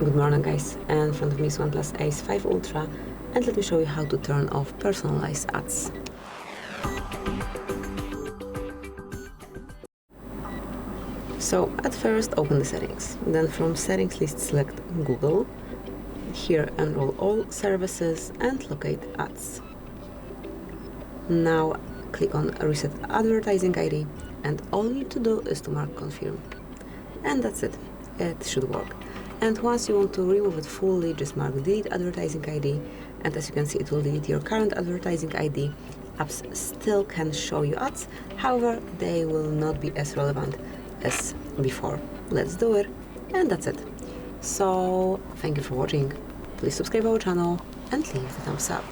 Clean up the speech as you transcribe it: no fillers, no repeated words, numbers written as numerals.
Good morning guys, and in front of me is OnePlus Ace 5 Ultra, and let me show you how to turn off personalized ads. So at first open the settings, then from settings list select Google, here enroll all services and locate ads. Now click on reset advertising ID and all you need to do is to mark confirm. And that's it, it should work. And once you want to remove it fully, just mark delete advertising ID, and as you can see it will delete your current advertising ID. Apps still can show you ads, however they will not be as relevant as before. Let's do it, and that's it. So thank you for watching, please subscribe our channel and leave the thumbs up.